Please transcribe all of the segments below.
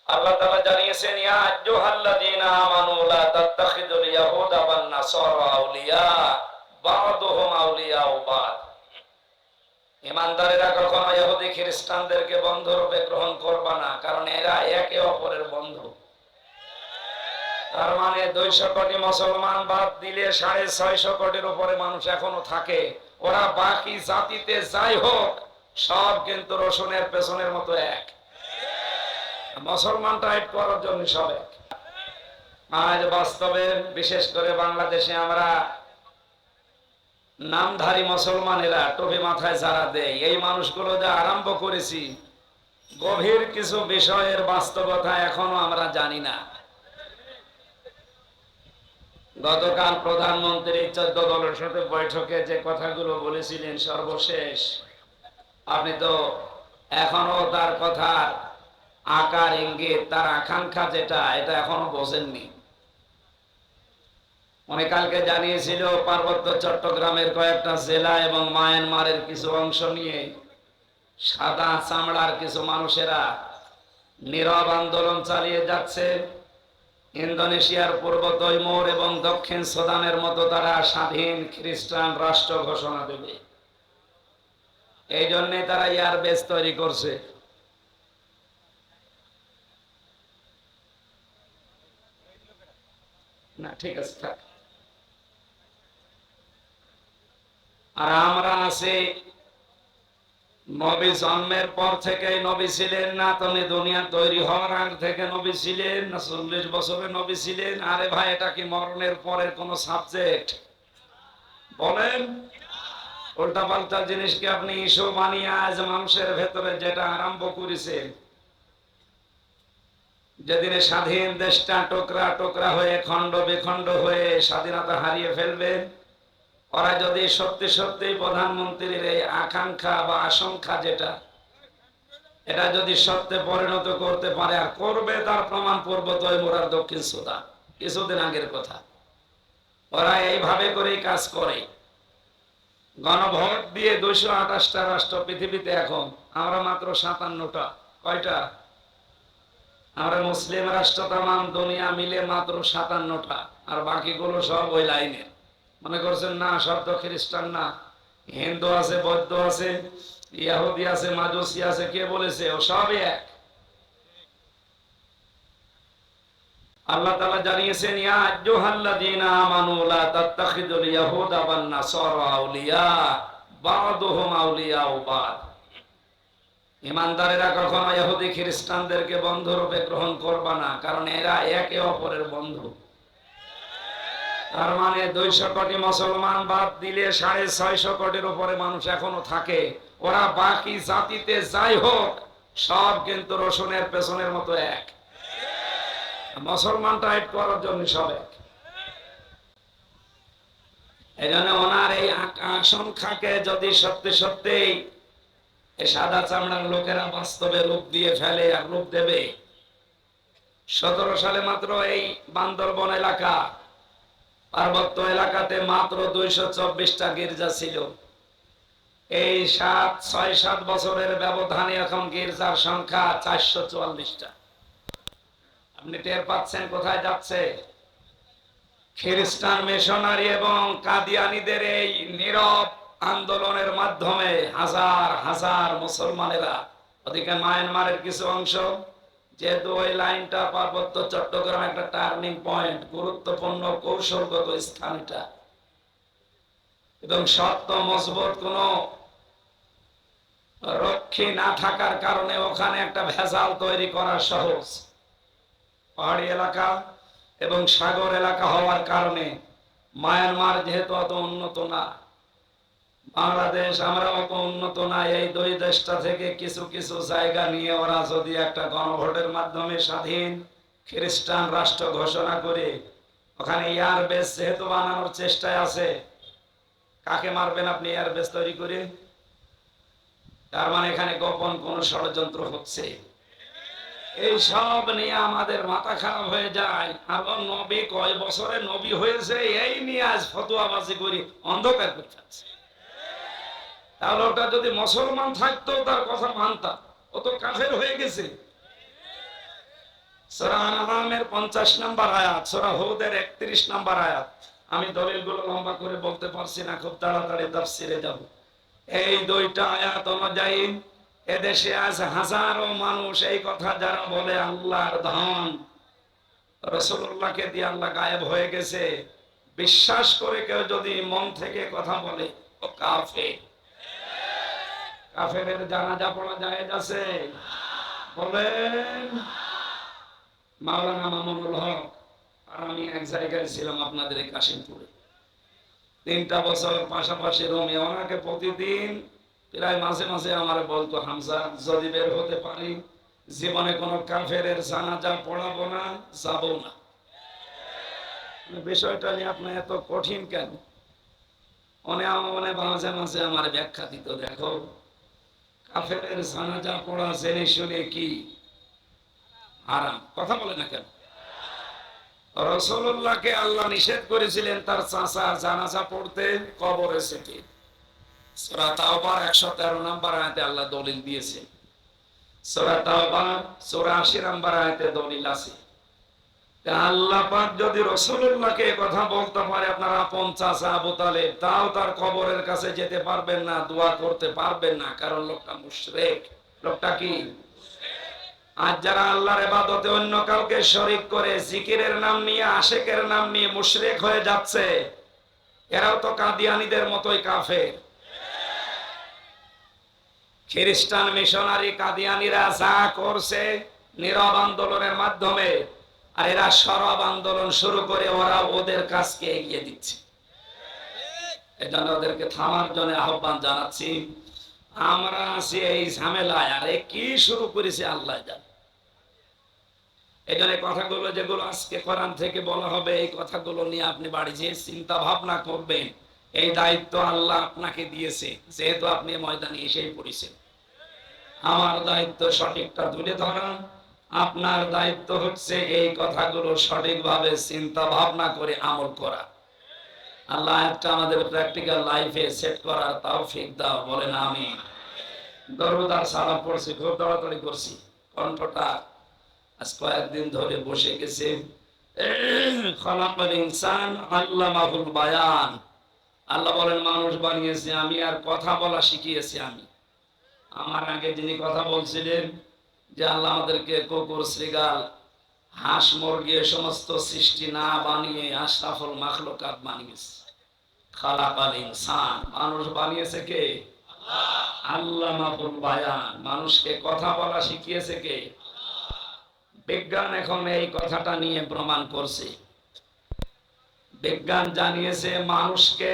আল্লাহ তাআলা জানিয়েছেন, ইয়া আইয়ুহাল্লাযীনা আমানু লা তাত্তাখিযুল ইয়াহুদা ওয়ান নাসারা আউলিয়া বা'দুহুম আউলিয়াউ বা'দ। ঈমানদারেরা কখনো ইহুদি খ্রিস্টানদেরকে বন্ধুরূপে গ্রহণ করবে না, কারণ এরা একে অপরের বন্ধু। তার মানে 200 কোটি মুসলমান বাদ দিলে 650 কোটির উপরে মানুষ এখনো থাকে। ওরা বাকি জাতিতে যাই হোক, সব কিন্তু রসুনের পেছনের মতো এক। মুসলমান টাইপ করার জন্য সব এক। আজ বাস্তবে বিশেষ করে বাংলাদেশে আমরা নামধারী মুসলমানেরা টুপি মাথায় যারা দেয়, এই মানুষগুলো যা আরম্ভ করেছি, গভীর কিছু বিষয়ের বাস্তবতা এখনো আমরা জানি না। গতকাল প্রধানমন্ত্রী 14 দলের সাথে বৈঠকে যে কথাগুলো বলেছিলেন সর্বশেষ, আপনি তো এখনো তার কথার আকার ইঙ্গিত, তার আকাঙ্ক্ষা যেটা, এটা এখনো বোঝেননি। উনি কালকে জানিয়েছিল পার্বত্য চট্টগ্রামের কয়েকটা জেলা এবং মায়ানমারের কিছু অংশ নিয়ে সাদা চামড়ার কিছু মানুষেরা নীরব আন্দোলন চালিয়ে যাচ্ছে। ইন্দোনেশিয়ার পূর্ব তৈমুর এবং দক্ষিণ সুদানের মতো তারা স্বাধীন খ্রিস্টান রাষ্ট্র ঘোষণা দেবে। এই জন্যে তারা এয়ারবেস তৈরি করছে। না, ঠিক আছে, থাক। আর আমরা আছি নবী জন্মের পর থেকে নবী ছিলেন না, তুমি দুনিয়া তৈরি হওয়ার আগ থেকে নবী ছিলেন না, 40 বছরে নবী ছিলেন? আরে ভাই, এটা কি মরণের পরের কোন সাবজেক্ট? বলেন। উল্টা পাল্টা জিনিসকে আপনি ইস্যু বানিয়ে আজ মানুষের ভেতরে যেটা আরম্ভ করেছেন, যেদিনে স্বাধীন দেশটা টোকরা টোকরা হয়ে খণ্ড বিখণ্ড হয়ে স্বাধীনতা হারিয়ে ফেলবেন, ওরা যদি সত্যি সত্যি প্রধানমন্ত্রীর এই আকাঙ্ক্ষা বা আশঙ্কা যেটা, এটা যদি সত্যে পরিণত করতে পারে, আর করবে, তার প্রমাণ পূর্ব তৈমুর আর দক্ষিণ সুদান, কিছুদিন আগের কথা। ওরা এইভাবে করেই কাজ করে। গণভোট দিয়ে 228টা রাষ্ট্র পৃথিবীতে, এখন আমরা মাত্র 57টা। কয়টা? আমরা মুসলিম রাষ্ট্র তামাম দুনিয়া মিলে মাত্র 57টা, আর বাকিগুলো সব ওই লাইনে। মনে করছেন না সব তো খ্রিস্টান না, হিন্দু আছে, বৌদ্ধ আছে, ইহুদি আছে, মাজুসি আছে, কে বলেছে? ও সবই এক। আল্লাহ তাআলা জানিয়েছেন, ইয়া আইয়ুহাল্লাযীনা আমানু লা তাত্তাখিযুল ইয়াহুদা ওয়ান নাসারা আউলিয়া বা'দুহুম আউলিয়াউ বা'দ। ঈমানদারেরা কখনো ইহুদি খ্রিস্টানদেরকে বন্ধুরূপে গ্রহণ করবে না, কারণ এরা একে অপরের বন্ধু। তার মানে 200 কোটি মুসলমান বাদ দিলে 650 কোটির উপরে মানুষ এখনো থাকে। ওরা বাকি জাতিতে যাই হোক, সব কিন্তু রসুনের পেছনের মতো এক। মুসলমান টাইপ করার জন্য সব এক। এই জন্য ওনার এই আশঙ্কাকে যদি সত্যি সত্যি এই সাদা চামড়ার লোকেরা বাস্তবে রূপ দিয়ে ফেলে, আর রূপ দেবে। 17 সালে মাত্র এই বান্দরবন এলাকা, পার্বত্য এলাকাতে মাত্র 224টা গির্জা ছিল। এই 6-7 বছরের ব্যবধানে এখন গির্জার সংখ্যা 444টা। আপনি টের পাচ্ছেন কোথায় যাচ্ছে? খ্রিস্টান মিশনারি এবং কাদিয়ানীদের এই নীরব আন্দোলনের মাধ্যমে হাজার হাজার মুসলমানেরা, ওদিকে মায়ানমারের কিছু অংশ, যেহেতু ওই লাইনটা পার্বত্য চট্টগ্রাম একটা টার্নিং পয়েন্ট, গুরুত্বপূর্ণ কৌশলগত স্থান এটা, এবং শক্ত মজবুত কোন রক্ষী না থাকার কারণে ওখানে একটা ভেজাল তৈরি করা সহজ। পাহাড়ি এলাকা এবং সাগর এলাকা হওয়ার কারণে মায়ানমার যেহেতু অত উন্নত না, বাংলাদেশ আমরা অত উন্নত না, এই দুই দেশটা থেকে কিছু কিছু জায়গা নিয়ে ওরা যদি একটা গণভোটের মাধ্যমে স্বাধীন খ্রিস্টান রাষ্ট্র ঘোষণা করে ওখানে এয়ারবেস যেহেতু বানানোর চেষ্টায় আছে, কাকে মারবেন আপনি এয়ারবেস তৈরি করে? তার মানে এখানে গোপন কোন ষড়যন্ত্র হচ্ছে। এই সব নিয়ে আমাদের মাথা খারাপ হয়ে যায়। এবং নবী কয় বছরে নবী হয়েছে, এই নিয়ে আজ ফতোয়াবাজি করি, অন্ধকার করতে আছে। তাহলে ওটা যদি মুসলমান থাকতো তার কথা মানতাম, ও তো কাফের হয়ে গেছে। সূরা আনআমের 50 নম্বর আয়াত, সূরা হুদের 31 নম্বর আয়াত। আমি দলিলগুলো লম্বা করে বলতে পারছি না, খুব তাড়াতাড়ি তাফসিরে যাব। এই দুইটা আয়াত অনুযায়ী এদেশে আজ হাজারো মানুষ এই কথা যারা বলে আল্লাহর ধন রাসূলুল্লাহকে দিয়ে আল্লাহ গায়েব হয়ে গেছে, বিশ্বাস করে কেউ যদি মন থেকে কথা বলে ও কাফের। কাফেরের জানাজা পড়া জায়েজ আছে? বলেন। মাওলানা মামুনুল হক আর আমি এক জায়গায় ছিলাম আপনাদের এই কাশিমপুরে, 3টা বছর পাশাপাশি রুমে। ওনাকে প্রতিদিন প্রায় মাঝে মাঝে আমার বলতো, হামজা যদি বের হতে পারি জীবনে কোনো কাফের জানাজা পড়াবো না, যাবো না। বিষয়টা নিয়ে আপনি এত কঠিন কেন? মাঝে মাঝে আমার ব্যাখ্যা দিত, দেখো কাফের জানাজা পড়া জেনে শুনে কি হারাম, কথা বলে না কেন? রাসূলুল্লাহকে আল্লাহ নিষেধ করেছিলেন তার চাচা জানাজা পড়তে কবরে থেকে। সূরা তাওবার 113 নম্বর আয়াতে আল্লাহ দলিল দিয়েছে। সূরা তাওবা 84 নম্বর আয়াতে দলিল আছে। আল্লাহ পাক যদি রাসূলুল্লাহকে কথা বলতে পারে আপনার আপন চাচা আবু তালেব, তাও তার কবরের কাছে যেতে পারবেন না, দোয়া করতে পারবেন না, কারণ লোকটা মুশরিক। লোকটা কি? আজ যারা আল্লাহর ইবাদতে অন্য কাউকে শরীক করে জিকিরের নাম নিয়ে, আশিকের নাম নিয়ে মুশরিক হয়ে যাচ্ছে, এরাও তো কাদিয়ানীদের মতোই কাফের। খ্রিস্টান মিশনারি কাদিয়ানীরা যা করছে নীরব আন্দোলনের মাধ্যমে, আর এরা সরব আন্দোলন শুরু করে ওরা ওদের কাজকে এগিয়ে দিচ্ছে। এজন্য ওদেরকে থামার জন্য আহ্বান জানাচ্ছি। আমরা আছি এই ঝামেলায়, আর কি শুরু করেছে আল্লাহ জানে। এই জন্য কথাগুলো যেগুলো আজকে কোরআন থেকে বলা হবে, এই কথাগুলো নিয়ে আপনি বাড়ি যেয়ে চিন্তা ভাবনা করবেন। এই দায়িত্ব আল্লাহ আপনাকে দিয়েছে, যেহেতু আপনি ময়দানে এসেই পড়েছেন। আমার দায়িত্ব সঠিকটা তুলে ধরা, আপনার দায়িত্ব হচ্ছে এই কথাগুলো সঠিকভাবে চিন্তা ভাবনা করে আমল করা। আল্লাহ একটা আমাদের প্র্যাকটিক্যাল লাইফে সেট করার তৌফিক দাও, বলেন আমিন। দরুদ আর সালাম পড়ছি, খুব তাড়াতাড়ি করছি, কণ্ঠটা আজ কয়েকদিন ধরে বসে গেছে। খালাকাল ইনসান আল্লামাহুল বায়ান। আল্লাহ বলেন মানুষ বানিয়েছি আমি, আর কথা বলা শিখিয়েছি আমি। আমার আগে যিনি কথা বলছিলেন যে আল্লাহ আমাদেরকে কুকুর, শৃগাল, হাঁস, মুরগি এ সমস্ত সৃষ্টি না বানিয়ে আশরাফুল মাখলুকাত বানিয়েছে। খালাকাল ইনসান, মানুষ বানিয়েছে কে? আল্লামাহুল বায়ান, মানুষকে কথা বলা শিখিয়েছে কে? বিজ্ঞান এখন এই কথাটা নিয়ে প্রমাণ করছে। বিজ্ঞান জানিয়েছে মানুষকে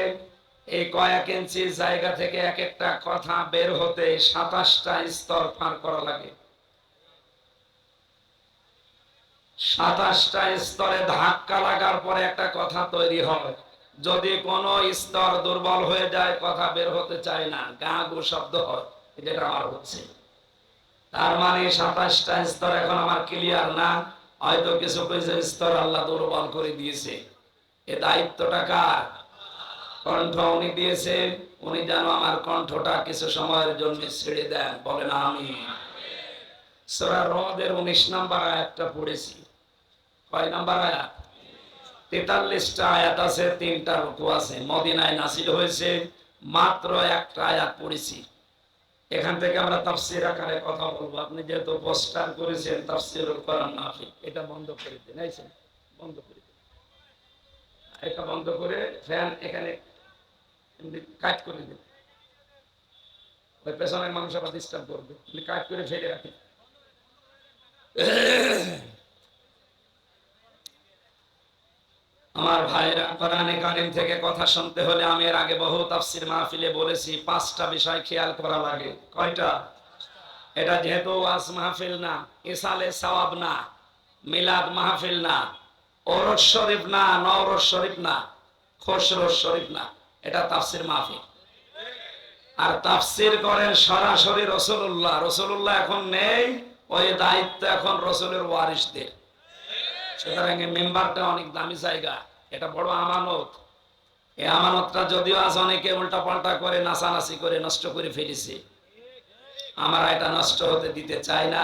এই কয়েক ইঞ্চি জায়গা থেকে এক একটা কথা বের হতে 27টা স্তর পার করা লাগে। 27টা স্তরে ধাক্কা লাগার পরে একটা কথা তৈরি হয়। যদি কোনো স্তর দুর্বল হয়ে যায়, কথা বের হতে চায় না, গা গু শব্দ হয়, যেটা আমার হচ্ছে। তার মানে 27টা স্তর এখন আমার ক্লিয়ার না, হয়তো কিছু কিছু স্তর আল্লাহ দুর্বল করে দিয়েছে। এ দায়িত্বটা কার? কণ্ঠ উনি দিয়েছে, উনি যেন আমার কণ্ঠটা কিছু সময়ের জন্য ছেড়ে দেন, বলেন আমিন। সূরা রদের 19 নম্বর আয়াতটা পড়েছি। কয় নাম্বার আয়াত? 43টা আয়াত আছে, 3টা রুকু আছে। মদিনায় নাযিল হয়েছে, মাত্র একটা আয়াত পড়েছি। এখান থেকে আমরা তাফসীর আকারে কথা বলবো। আপনি যেহেতু পোস্টার করেছেন তাফসীরুল কোরআন নাফি, এটা বন্ধ করে দিন। এইছেন বন্ধ করে দিন, এটা বন্ধ করে ফ্যান এখানে কাট করে দিন। ওই পেছনের মানুষ আবার ডিস্টার্ব করবে, কাট করে ফেলে রাখেন। আমার ভাইরা, কোরআনে কারীম থেকে কথা শুনতে হলে আমি এর আগে বহু তাফসীর মাহফিলে বলেছি 5টা বিষয় খেয়াল করা লাগে। কয়টা? এটা যেহেতু ওয়াজ মাহফিল না, ইসালে সওয়াব না, মিলাদ মাহফিল না, ওরস শরীফ না, নওরস শরীফ না, খুশরুস শরীফ না, এটা তাফসীর মাহফিল। আর তাফসীর করেন সরাসরি রাসূলুল্লাহ। রাসূলুল্লাহ এখন নেই, ওই দায়িত্ব এখন রাসূলের ওয়ারিসদের। সুতরাং মেম্বারটা অনেক দামি জায়গা, এটা বড় আমানত। এই আমানতটা যদিও আজ অনেকে উল্টা পাল্টা করে নাচানাচি করে নষ্ট করে ফেলেছে, আমরা এটা নষ্ট হতে দিতে চাই না।